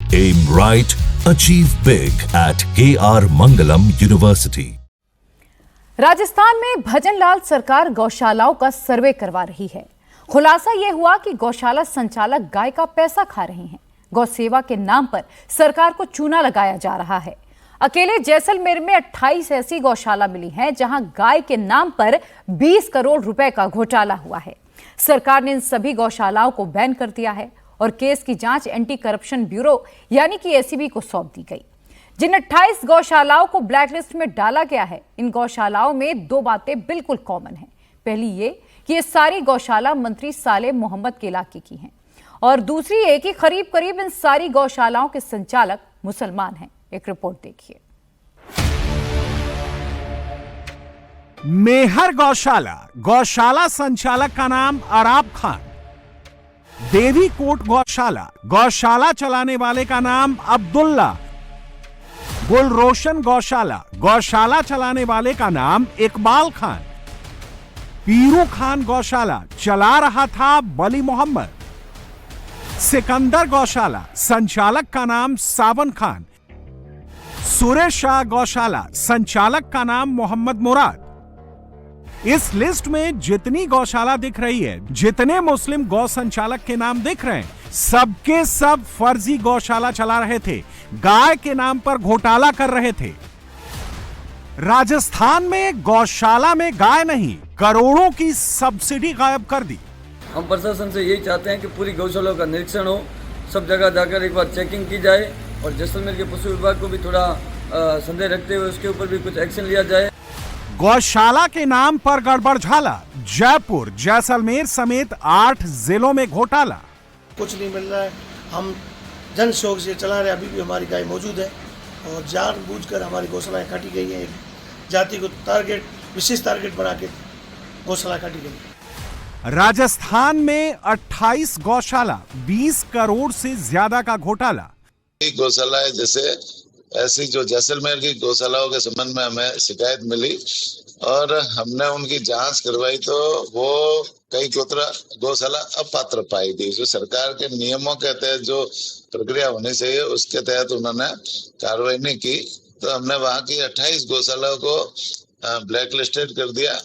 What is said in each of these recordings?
Aim right, achieve big at KR Mangalam University. Rajasthan में भजनलाल सरकार गौशालाओं का सर्वे करवा रही है। खुलासा यह हुआ कि गौशाला संचालक गाय का पैसा खा रहे हैं। गौ सेवा के नाम पर सरकार को चूना लगाया जा रहा है। अकेले जैसलमेर में 28 ऐसी गौशाला मिली हैं जहां गाय के नाम पर 20 करोड़ रुपए का घोटाला हुआ है। सरकार ने इन सभी गौशालाओं को बैन कर दिया है और केस की जांच एंटी करप्शन ब्यूरो यानी कि एसीबी को सौंप दी गई। जिन 28 गौशालाओं को ब्लैकलिस्ट में डाला गया है, इन गौशालाओं में दो बातें बिल्कुल कॉमन हैं। पहली ये कि ये सारी गौशाला मंत्री सालेह मोहम्मद के इलाके की हैं और दूसरी ये कि करीब करीब इन सारी गौशालाओं के संचालक मुसलमान हैं। एक रिपोर्ट देखिए। मेहर गौशाला संचालक का नाम अराब खान। देवी कोट गौशाला चलाने वाले का नाम अब्दुल्ला। गुलरोशन गौशाला चलाने वाले का नाम इकबाल खान। पीरू खान गौशाला चला रहा था बली मोहम्मद। सिकंदर गौशाला संचालक का नाम सावन खान। सुरेश शाह गौशाला संचालक का नाम मोहम्मद मुराद। इस लिस्ट में जितनी गौशाला दिख रही है, जितने मुस्लिम गौ संचालक के नाम दिख रहे हैं, सबके सब फर्जी गौशाला चला रहे थे, गाय के नाम पर घोटाला कर रहे थे। राजस्थान में गौशाला में गाय नहीं, करोड़ों की सब्सिडी गायब कर दी। हम प्रशासन से यही चाहते हैं कि पूरी गौशालाओं का निरीक्षण हो, सब जगह जाकर एक बार चेकिंग की जाए और जैसलमेर के पशु विभाग को भी थोड़ा संदेह रखते हुए उसके ऊपर भी कुछ एक्शन लिया जाए। गौशाला के नाम पर गड़बड़ झाला। जयपुर, जैसलमेर समेत 8 जिलों में घोटाला। कुछ नहीं मिल रहा है, हम जन शौक से चला रहे। अभी भी हमारी गाय मौजूद है और जानबूझकर हमारी गौशालाएं काटी गई है। एक जाति को विशेष टारगेट बना के गौशाला काटी गई। राजस्थान में 28 गौशाला, 20 करोड़ से ज्यादा का घोटाला। गौशाला है जैसे ऐसी जो जैसलमेर की गौशालाओं के संबंध में हमें शिकायत मिली और हमने उनकी जांच करवाई तो वो कई गौशाला अपात्र पाई गई। जो सरकार के नियमों के तहत जो प्रक्रिया होनी चाहिए उसके तहत उन्होंने कार्रवाई नहीं की, तो हमने वहां की 28 गौशालाओं को ब्लैक लिस्टेड कर दिया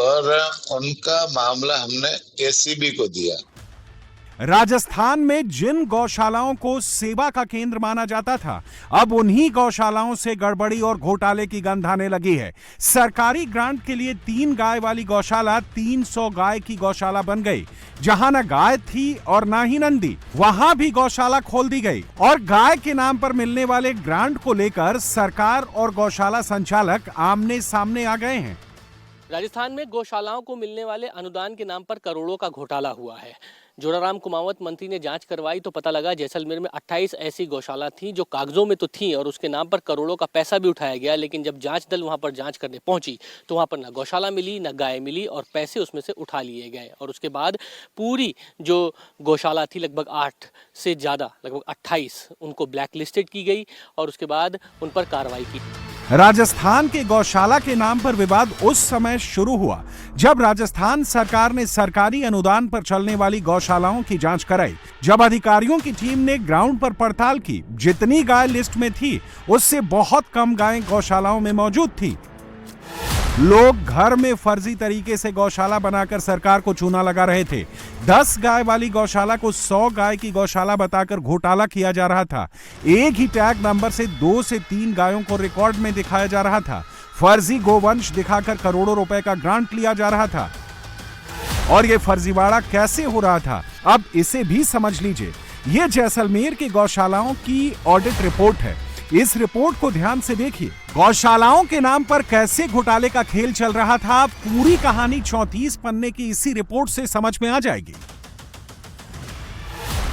और उनका मामला हमने एसीबी को दिया। राजस्थान में जिन गौशालाओं को सेवा का केंद्र माना जाता था, अब उन्हीं गौशालाओं से गड़बड़ी और घोटाले की गंध आने लगी है। सरकारी ग्रांट के लिए 3 गाय वाली गौशाला 300 गाय की गौशाला बन गई। जहां न गाय थी और ना ही नंदी, वहां भी गौशाला खोल दी गई और गाय के नाम पर मिलने वाले ग्रांट को लेकर सरकार और गौशाला संचालक आमने सामने आ गए हैं। राजस्थान में गौशालाओं को मिलने वाले अनुदान के नाम पर करोड़ों का घोटाला हुआ है। जोराराम कुमावत मंत्री ने जांच करवाई तो पता लगा जैसलमेर में 28 ऐसी गौशाला थी जो कागजों में तो थी और उसके नाम पर करोड़ों का पैसा भी उठाया गया, लेकिन जब जांच दल वहां पर जांच करने पहुंची तो वहां पर ना गौशाला मिली, ना गाय मिली और पैसे उसमें से उठा लिए गए। और उसके बाद पूरी जो गौशाला थी लगभग 8 से ज़्यादा, लगभग 28, उनको ब्लैक लिस्टेड की गई और उसके बाद उन पर कार्रवाई की। राजस्थान के गौशाला के नाम पर विवाद उस समय शुरू हुआ जब राजस्थान सरकार ने सरकारी अनुदान पर चलने वाली गौशालाओं की जांच कराई। जब अधिकारियों की टीम ने ग्राउंड पर पड़ताल की, जितनी गाय लिस्ट में थी उससे बहुत कम गायें गौशालाओं में मौजूद थी। लोग घर में फर्जी तरीके से गौशाला बनाकर सरकार को चूना लगा रहे थे। 10 गाय वाली गौशाला को 100 गाय की गौशाला बताकर घोटाला किया जा रहा था। एक ही टैग नंबर से 2 से 3 गायों को रिकॉर्ड में दिखाया जा रहा था। फर्जी गोवंश दिखाकर करोड़ों रुपए का ग्रांट लिया जा रहा था। और यह फर्जीवाड़ा कैसे हो रहा था, अब इसे भी समझ लीजिए। यह जैसलमेर की गौशालाओं की ऑडिट रिपोर्ट है। इस रिपोर्ट को ध्यान से देखिए। गौशालाओं के नाम पर कैसे घोटाले का खेल चल रहा था, पूरी कहानी 34 पन्ने की इसी रिपोर्ट से समझ में आ जाएगी।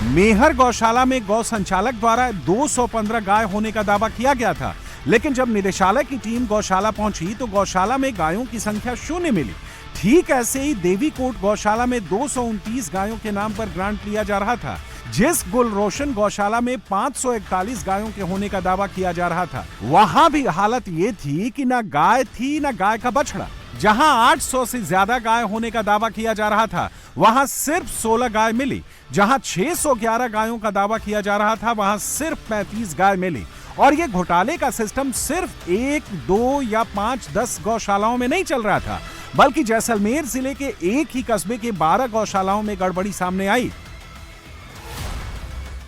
मेहर गौशाला में गौ संचालक द्वारा 215 गाय होने का दावा किया गया था, लेकिन जब निदेशालय की टीम गौशाला पहुंची तो गौशाला में गायों की संख्या 0 मिली। ठीक ऐसे ही देवी कोट गौशाला में 229 गायों के नाम पर ग्रांट लिया जा रहा था। जिस गुलरोशन गौशाला में 541 गायों के होने का दावा किया जा रहा था, वहां भी हालत ये थी कि न गाय थी न गाय का बछड़ा। जहां 800 से ज्यादा गाय होने का दावा किया जा रहा था, वहां सिर्फ 16 गाय मिली। जहां 611 गायों का दावा किया जा रहा था, वहां सिर्फ 35 गाय मिली। और ये घोटाले का सिस्टम सिर्फ 1, 2 या 5, 10 गौशालाओं में नहीं चल रहा था, बल्कि जैसलमेर जिले के एक ही कस्बे के 12 गौशालाओं में गड़बड़ी सामने आई।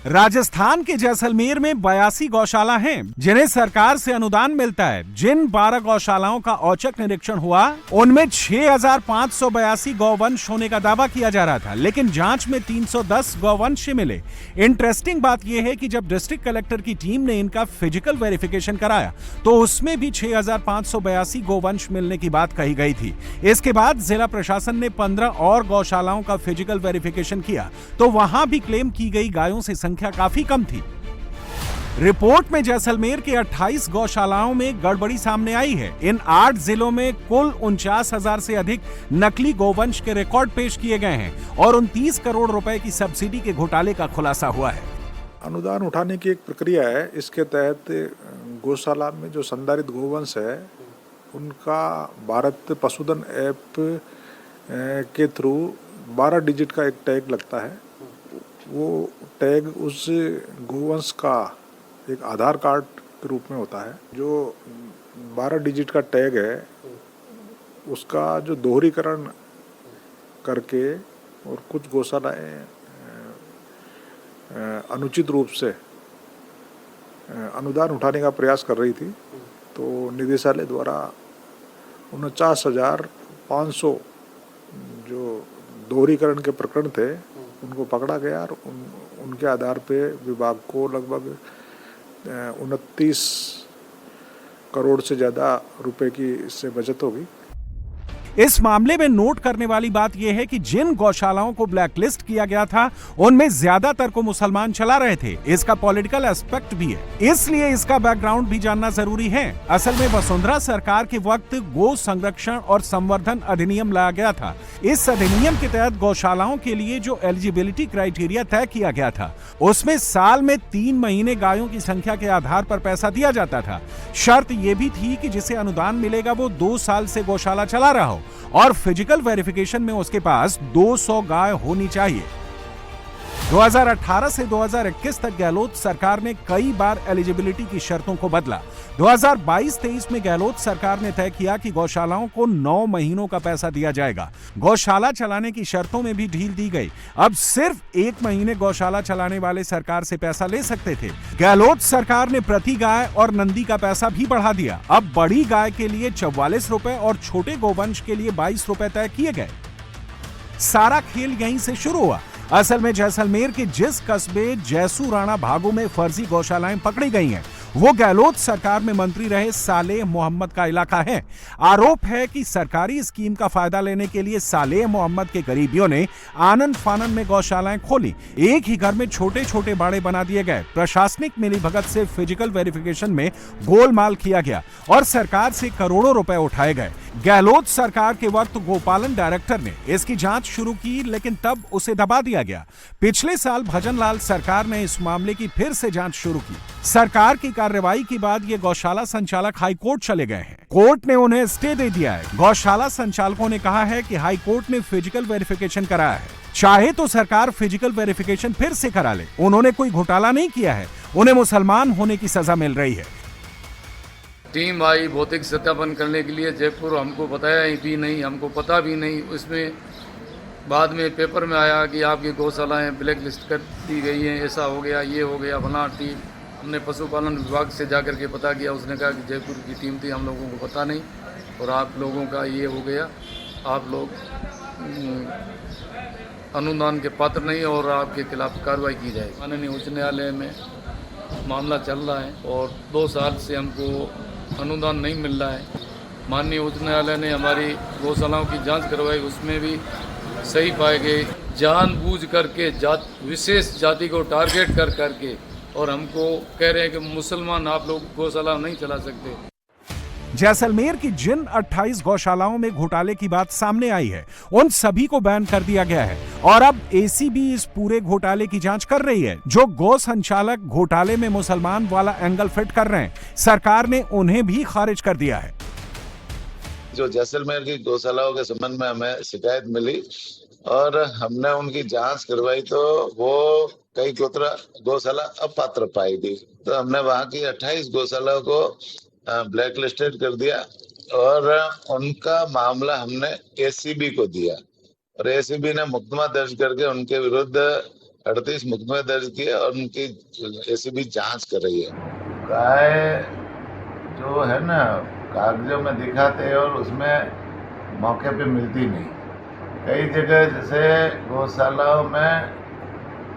राजस्थान के जैसलमेर में 82 गौशाला हैं, जिन्हें सरकार से अनुदान मिलता है। जिन 12 गौशालाओं का औचक निरीक्षण हुआ, उनमें 6582 गौवंश होने का दावा किया जा रहा था, लेकिन जांच में 310 गौवंश मिले। इंटरेस्टिंग बात यह है कि जब डिस्ट्रिक्ट कलेक्टर की टीम ने इनका फिजिकल वेरिफिकेशन कराया, तो उसमें भी 6582 गौवंश मिलने की बात कही गई थी। इसके बाद जिला प्रशासन ने 15 और गौशालाओं का फिजिकल वेरिफिकेशन किया, तो वहां भी क्लेम की गई गायों से संख्या काफी कम थी। रिपोर्ट में जैसलमेर के 28 गौशालाओं में गड़बड़ी सामने आई है। इन 8 जिलों में कुल 49,000 से अधिक नकली गौवंश के रिकॉर्ड पेश किए गए हैं और 29 करोड़ रुपए की सब्सिडी के घोटाले का खुलासा हुआ है। अनुदान उठाने की एक प्रक्रिया है। इसके तहत गौशाला में जो संधारित गौवंश है, उनका भारत पशुधन ऐप के थ्रू 12 डिजिट का एक टैग लगता है। वो टैग उस गोवंश का एक आधार कार्ड के रूप में होता है। जो 12 डिजिट का टैग है, उसका जो दोहरीकरण करके और कुछ गौशालाएं अनुचित रूप से अनुदान उठाने का प्रयास कर रही थी, तो निदेशालय द्वारा 49,500 जो दोहरीकरण के प्रकरण थे, उनको पकड़ा गया और उनके आधार पे विभाग को लगभग 29 करोड़ से ज़्यादा रुपए की इससे बचत होगी। इस मामले में नोट करने वाली बात यह है कि जिन गौशालाओं को ब्लैकलिस्ट किया गया था, उनमें ज्यादातर को मुसलमान चला रहे थे। इसका पॉलिटिकल एस्पेक्ट भी है, इसलिए इसका बैकग्राउंड भी जानना जरूरी है। असल में वसुंधरा सरकार के वक्त गो संरक्षण और संवर्धन अधिनियम लाया गया था। इस अधिनियम के तहत गौशालाओं के लिए जो एलिजिबिलिटी क्राइटेरिया तय किया गया था, उसमें साल में 3 महीने गायों की संख्या के आधार पर पैसा दिया जाता था। शर्त यह भी थी कि जिसे अनुदान मिलेगा वो 2 साल से गौशाला चला रहा हो और फिजिकल वेरिफिकेशन में उसके पास 200 गाय होनी चाहिए। 2018 से 2021 तक गहलोत सरकार ने कई बार एलिजिबिलिटी की शर्तों को बदला। 2022-23 में गहलोत सरकार ने तय किया कि गौशालाओं को 9 महीनों का पैसा दिया जाएगा। गौशाला चलाने की शर्तों में भी ढील दी गई। अब सिर्फ 1 महीने गौशाला चलाने वाले सरकार से पैसा ले सकते थे। गहलोत सरकार ने प्रति गाय और नंदी का पैसा भी बढ़ा दिया। अब बड़ी गाय के लिए 44 रुपए और छोटे गोवंश के लिए 22 रुपए तय किए गए। सारा खेल यहीं से शुरू हुआ। असल में जैसलमेर के जिस कस्बे जैसू राणा भागो में फर्जी गौशालाएं पकड़ी गई हैं, वो गहलोत सरकार में मंत्री रहे सालेह मोहम्मद का इलाका है। आरोप है कि सरकारी स्कीम का फायदा लेने के लिए सालेह मोहम्मद के करीबियों ने आनन फानन में गौशालाएं खोली। एक ही घर में छोटे छोटे बाड़े बना दिए गए। प्रशासनिक मिलीभगत से फिजिकल वेरिफिकेशन में गोलमाल किया गया और सरकार से करोड़ों रुपए उठाए गए। गहलोत सरकार के वक्त गोपालन डायरेक्टर ने इसकी जांच शुरू की, लेकिन तब उसे दबा दिया गया। पिछले साल भजनलाल सरकार ने इस मामले की फिर से जांच शुरू की। सरकार की कार्रवाई के बाद ये गौशाला संचालक हाई कोर्ट चले गए हैं। कोर्ट ने उन्हें स्टे दे दिया है। गौशाला संचालकों ने कहा है कि हाई कोर्ट ने फिजिकल वेरिफिकेशन कराया है, चाहे तो सरकार फिजिकल वेरिफिकेशन फिर से करा ले। उन्होंने कोई घोटाला नहीं किया है, उन्हें मुसलमान होने की सजा मिल रही है। टीम आई भौतिक सत्यापन करने के लिए जयपुर, हमको बताया भी नहीं, हमको पता भी नहीं। उसमें बाद में पेपर में आया कि आपकी गौशालाएं ब्लैक लिस्ट कर दी गई हैं, ऐसा हो गया, ये हो गया, फला टीम। हमने पशुपालन विभाग से जाकर के पता किया, उसने कहा कि जयपुर की टीम थी, हम लोगों को पता नहीं और आप लोगों का ये हो गया, आप लोग अनुदान के पात्र नहीं और आपके खिलाफ कार्रवाई की जाए। माननीय उच्च न्यायालय में मामला चल रहा है और 2 साल से हमको अनुदान नहीं मिल रहा है। माननीय उच्च न्यायालय ने हमारी गौशालाओं की जांच करवाई, उसमें भी सही पाए गए। जानबूझ करके विशेष जाति को टारगेट कर करके और हमको कह रहे हैं कि मुसलमान आप लोग गौशाला नहीं चला सकते। जैसलमेर की जिन 28 गौशालाओं में घोटाले की बात सामने आई है, उन सभी को बैन कर दिया गया है और अब एसीबी इस पूरे घोटाले की जांच कर रही है। जो गौ संचालक घोटाले में मुसलमान वाला एंगल फिट कर रहे हैं, सरकार ने उन्हें भी खारिज कर दिया है। जो जैसलमेर की गौशालाओं के संबंध में हमें शिकायत मिली और हमने उनकी जांच करवाई तो वो कई गौशाला अपात्र पाई गई। तो हमने वहां की 28 गौशालाओं को ब्लैक लिस्टेड कर दिया और उनका मामला हमने एसीबी को दिया और एसीबी ने मुकदमा दर्ज करके उनके विरुद्ध 38 मुकदमे दर्ज किए और उनकी एसीबी जांच कर रही है। गाय जो है ना कागजों में दिखाते हैं और उसमें मौके पे मिलती नहीं। कई जगह जैसे गौशालाओं में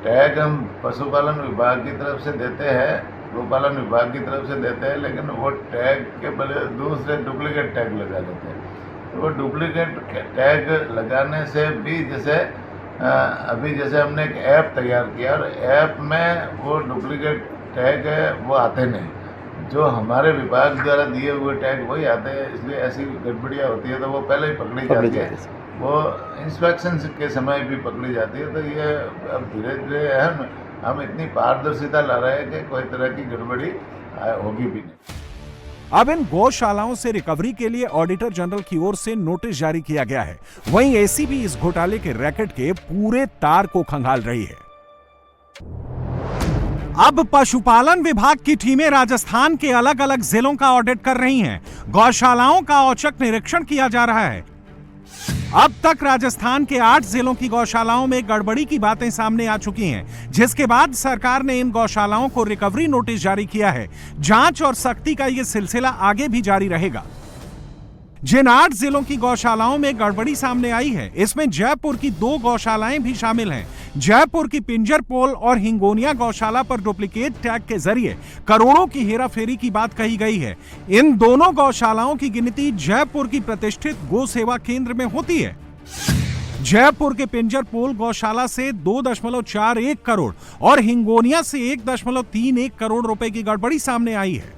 टैग हम पशुपालन विभाग की तरफ से देते हैं, गोपालन विभाग की तरफ से देते हैं, लेकिन वो टैग के बदले दूसरे डुप्लीकेट टैग लगा देते हैं। तो वो डुप्लीकेट टैग लगाने से भी जैसे अभी जैसे हमने एक ऐप तैयार किया और ऐप में वो डुप्लीकेट टैग है वो आते नहीं, जो हमारे विभाग द्वारा दिए हुए टैग वही आते हैं। इसलिए ऐसी गड़बड़ियाँ होती है तो वो पहले ही पकड़ी जाती है, वो इंस्पेक्शन के समय भी पकड़ी जाती है। तो ये अब धीरे धीरे हम इतनी पारदर्शिता ला रहे हैं कि कोई तरह की गड़बड़ी होगी भी नहीं। अब इन गौशालाओं से रिकवरी के लिए ऑडिटर जनरल की ओर से नोटिस जारी किया गया है। वहीं एसीबी इस घोटाले के रैकेट के पूरे तार को खंगाल रही है। अब पशुपालन विभाग की टीमें राजस्थान के अलग अलग जिलों का ऑडिट कर रही हैं। गौशालाओं का औचक निरीक्षण किया जा रहा है। अब तक राजस्थान के 8 जिलों की गौशालाओं में गड़बड़ी की बातें सामने आ चुकी हैं, जिसके बाद सरकार ने इन गौशालाओं को रिकवरी नोटिस जारी किया है। जांच और सख्ती का यह सिलसिला आगे भी जारी रहेगा। जिन 8 जिलों की गौशालाओं में गड़बड़ी सामने आई है, इसमें जयपुर की 2 गौशालाएं भी शामिल हैं। जयपुर की पिंजरपोल और हिंगोनिया गौशाला पर डुप्लीकेट टैग के जरिए करोड़ों की हेराफेरी की बात कही गई है। इन दोनों गौशालाओं की गिनती जयपुर की प्रतिष्ठित गो सेवा केंद्र में होती है। जयपुर के पिंजरपोल गौशाला से 2.41 करोड़ और हिंगोनिया से 1.31 करोड़ रुपए की गड़बड़ी सामने आई है।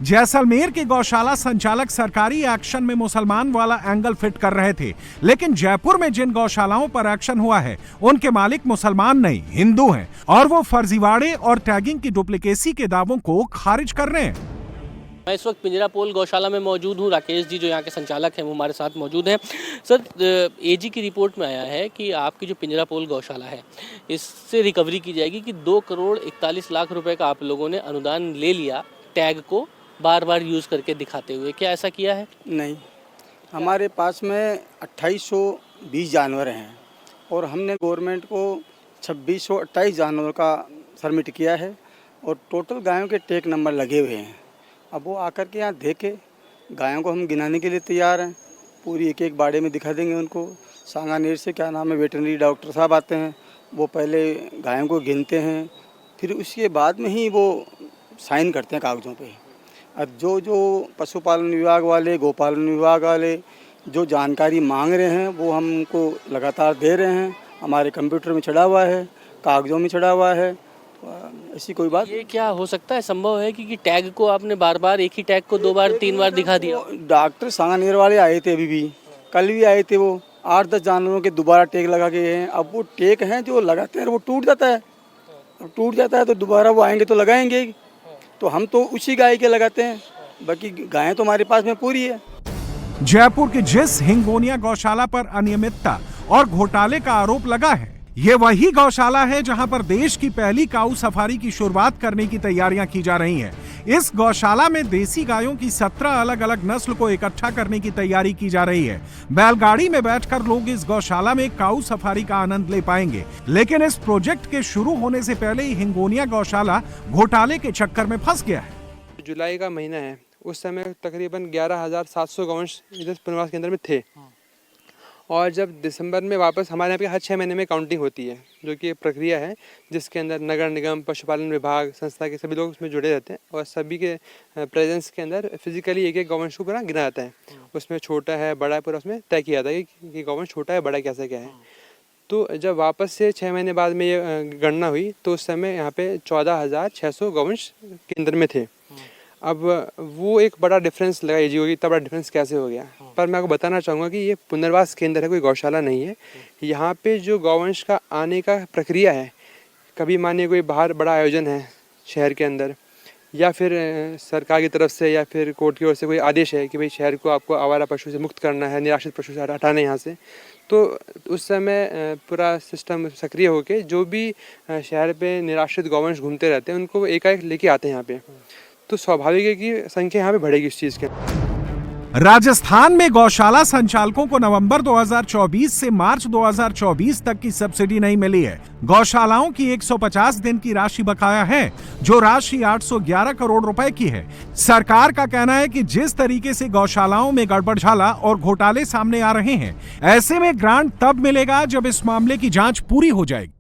जैसलमेर के गौशाला संचालक सरकारी एक्शन में मुसलमान वाला एंगल फिट कर रहे थे, लेकिन जयपुर में जिन गौशालाओं पर एक्शन हुआ है उनके मालिक मुसलमान नहीं हिंदू हैं और वो फर्जीवाड़े और टैगिंग की डुप्लीकेसी के दावों को खारिज कर रहे हैं। मैं इस वक्त पिंजरापोल गौशाला में मौजूद हूँ। राकेश जी जो यहाँ के संचालक हैं वो हमारे साथ मौजूद हैं। सर, एजी की रिपोर्ट में आया है कि आपकी जो पिंजरापोल गौशाला है इससे रिकवरी की जाएगी कि 2 करोड़ 41 लाख रुपए का आप लोगों ने अनुदान ले लिया टैग को बार बार यूज़ करके दिखाते हुए। क्या ऐसा किया है? नहीं, हमारे पास में 2820 जानवर हैं और हमने गवर्नमेंट को 2628 जानवरों का सबमिट किया है और टोटल गायों के टैग नंबर लगे हुए हैं। अब वो आकर के यहाँ देखे, गायों को हम गिनाने के लिए तैयार हैं, पूरी एक एक बाड़े में दिखा देंगे उनको। सांगानेर से क्या नाम है वेटरनरी डॉक्टर साहब आते हैं, वो पहले गायों को गिनते हैं, फिर उसके बाद में ही वो साइन करते हैं कागज़ों पे। अब जो पशुपालन विभाग वाले, गोपालन विभाग वाले जो जानकारी मांग रहे हैं वो हमको लगातार दे रहे हैं। हमारे कंप्यूटर में चढ़ा हुआ है, कागज़ों में चढ़ा हुआ है। ऐसी कोई बात ये क्या हो सकता है, संभव है कि टैग को आपने बार बार एक ही टैग को 2 बार 3 बार दिखा दिया? डॉक्टर सांगानेर वाले आए थे, अभी भी कल भी आए थे, वो 8-10 जानवरों के दोबारा टैग लगा के हैं। अब वो टैग हैं जो लगाते हैं वो टूट जाता है, अब टूट जाता है तो दोबारा वो आएंगे तो लगाएंगे, तो हम तो उसी गाय के लगाते हैं, बाकी गायें तो हमारे पास में पूरी है। जयपुर के जिस हिंगोनिया गौशाला पर अनियमितता और घोटाले का आरोप लगा है, ये वही गौशाला है जहां पर देश की पहली काऊ सफारी की शुरुआत करने की तैयारियां की जा रही हैं। इस गौशाला में देसी गायों की 17 अलग अलग नस्ल को इकट्ठा करने की तैयारी की जा रही है। बैलगाड़ी में बैठकर लोग इस गौशाला में काऊ सफारी का आनंद ले पाएंगे, लेकिन इस प्रोजेक्ट के शुरू होने से पहले ही हिंगोनिया गौशाला घोटाले के चक्कर में फंस गया है। जुलाई का महीना है, उस समय तकरीबन 11,700 गौवंश इधर पुनर्वास केंद्र में थे और जब दिसंबर में वापस हमारे यहाँ पे हर 6 महीने में काउंटिंग होती है, जो कि एक प्रक्रिया है जिसके अंदर नगर निगम, पशुपालन विभाग, संस्था के सभी लोग उसमें जुड़े रहते हैं और सभी के प्रेजेंस के अंदर फिजिकली एक एक गौवंश को पूरा गिना जाता है। उसमें छोटा है बड़ा है पूरा उसमें तय किया जाता है कि गौवंश छोटा है बड़ा कैसा क्या है। तो जब वापस से 6 महीने बाद में ये गणना हुई तो उस समय यहाँ पे 14,600 गौवंश केंद्र में थे। अब वो एक बड़ा डिफरेंस लगा जी होगी, इतना बड़ा डिफरेंस कैसे हो गया। पर मैं आपको बताना चाहूँगा कि ये पुनर्वास केंद्र है, कोई गौशाला नहीं है। यहाँ पे जो गौवंश का आने का प्रक्रिया है, कभी मानिए कोई बाहर बड़ा आयोजन है शहर के अंदर या फिर सरकार की तरफ से या फिर कोर्ट की ओर से कोई आदेश है कि भाई शहर को आपको आवारा पशु से मुक्त करना है, निराश्रित पशु से हटाना है यहाँ से, तो उस समय पूरा सिस्टम सक्रिय होकर जो भी शहर पे निराश्रित गौवंश घूमते रहते हैं उनको एकाएक लेके आते हैं यहाँ पे। तो स्वाभाविक है कि संख्या यहाँ पे बढ़ेगी इस चीज़ के। राजस्थान में गौशाला संचालकों को नवंबर 2024 से मार्च 2024 तक की सब्सिडी नहीं मिली है। गौशालाओं की 150 दिन की राशि बकाया है, जो राशि 811 करोड़ रुपए की है। सरकार का कहना है कि जिस तरीके से गौशालाओं में गड़बड़झाला और घोटाले सामने आ रहे हैं, ऐसे में ग्रांट तब मिलेगा जब इस मामले की जांच पूरी हो जाएगी।